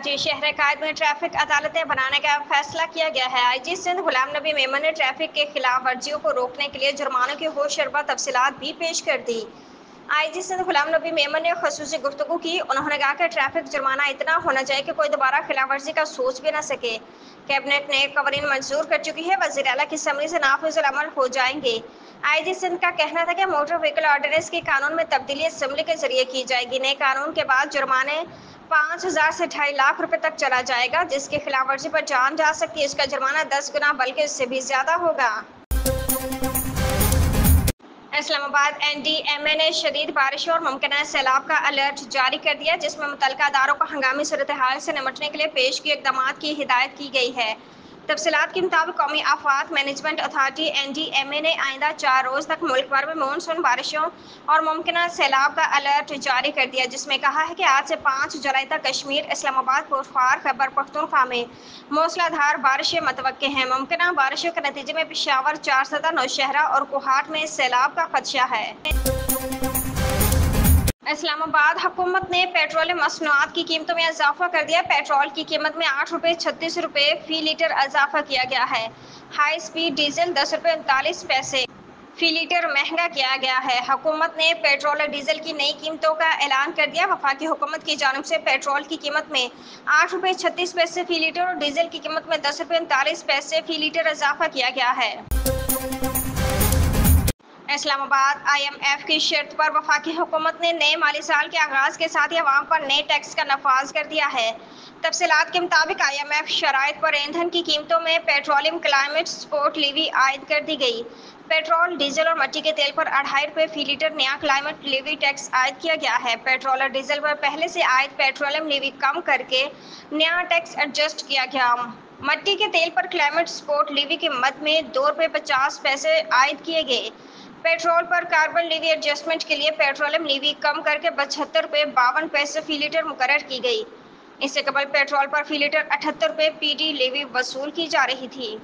Authority शहर कायद में traffic अदालतें बनाने का फैसला किया गया है। आईजी सिंध गुलाम नबी मेमन ने ट्रैफिक के खिलाफ वर्जियों को रोकने के लिए जुर्मानों की होशरबा तफसीलात भी पेश कर दी। आईजी सिंध गुलाम नबी मेमन ने खसूसी गुफ्तगू की। उन्होंने कहा कि ट्रैफिक जुर्माना इतना होना चाहिए कि कोई दोबारा खिलाफ वर्जी का सोच भी न सके। कैबिनेट ने कवानीन मंजूर कर चुकी है, वज़ीर आला की समरी से नाफिजुल अमल हो जाएंगे। आईजी सिंध का कहना था कि मोटर व्हीकल ऑर्डिनेंस के कानून में तब्दीली असेंबली के जरिए की जाएगी। नए कानून के बाद जुर्माने 5,000 से 2.5 लाख रुपए तक चला जाएगा। जिसकी खिलाफ वर्जी पर जान जा सकती है, इसका जुर्माना 10 गुना बल्कि इससे भी ज्यादा होगा। इस्लामाबाद एनडीएमए ने शदीद बारिशों और मुमकिन सैलाब का अलर्ट जारी कर दिया, जिसमें मुतल्लिका अदारों को हंगामी सूरत हाल से निपटने के लिए पेश किए इक़दामात की हिदायत की गई है। तफसीलात के मुताबिक कौमी आफात मैनेजमेंट अथॉरिटी एनडीएमए ने आइंदा 4 रोज़ तक मुल्क भर में मानसून बारिशों और मुमकिन सैलाब का अलर्ट जारी कर दिया, जिसमें कहा है कि आज से 5 जुलाई तक कश्मीर, इस्लामाबाद, पुरखार, खैबर पख्तूनख्वा में मूसलाधार बारिशें मतवक्के हैं। मुमकिन बारिशों के नतीजे में पेशावर, चारसदा, नौशहरा और कोहाट में सैलाब का खदशा है। इस्लामाबाद हुकूमत ने पेट्रोलियम मसनूआत की कीमतों में इजाफा कर दिया। पेट्रोल की कीमत में 8 रुपये 36 रुपये फी लीटर इजाफा किया गया है। हाई स्पीड डीजल 10 रुपये 39 पैसे फी लीटर महंगा किया गया है। हुकूमत ने पेट्रोल और डीजल की नई कीमतों का ऐलान कर दिया। वफाकी हुकूमत की जानिब से पेट्रोल की कीमत में 8 रुपये 36 पैसे फी लीटर और डीजल की कीमत में 10 रुपये 39 पैसे फी लीटर इजाफा किया गया है। इस्लामाबाद IMF की शर्त पर वफाकी हुकूमत ने नए माली साल के आगाज के साथ ही अवाम पर नए टैक्स का नफाज कर दिया है। तफसीलात के मुताबिक IMF शराइत पर ईंधन की कीमतों में पेट्रोलियम क्लाइमेट सपोर्ट लीवी आयद कर दी गई। पेट्रोल, डीजल और मट्टी के तेल पर 2.5 रुपये फी लीटर नया क्लाइमेट लीवी टैक्स आयद किया गया है। पेट्रोल और डीजल पर पहले से आयद पेट्रोलियम लीवी कम करके नया टैक्स एडजस्ट किया गया। मट्टी के तेल पर क्लाइमेट सपोर्ट लीवी के मद में 2 रुपये 50 पैसे आयद किए गए। पेट्रोल पर कार्बन लीवी एडजस्टमेंट के लिए पेट्रोलियम लीवी कम करके 72 रुपये 52 पैसे फी लीटर मुकर्रर की गई। इससे कबल पेट्रोल पर फी लीटर 78 रुपये PD लीवी वसूल की जा रही थी।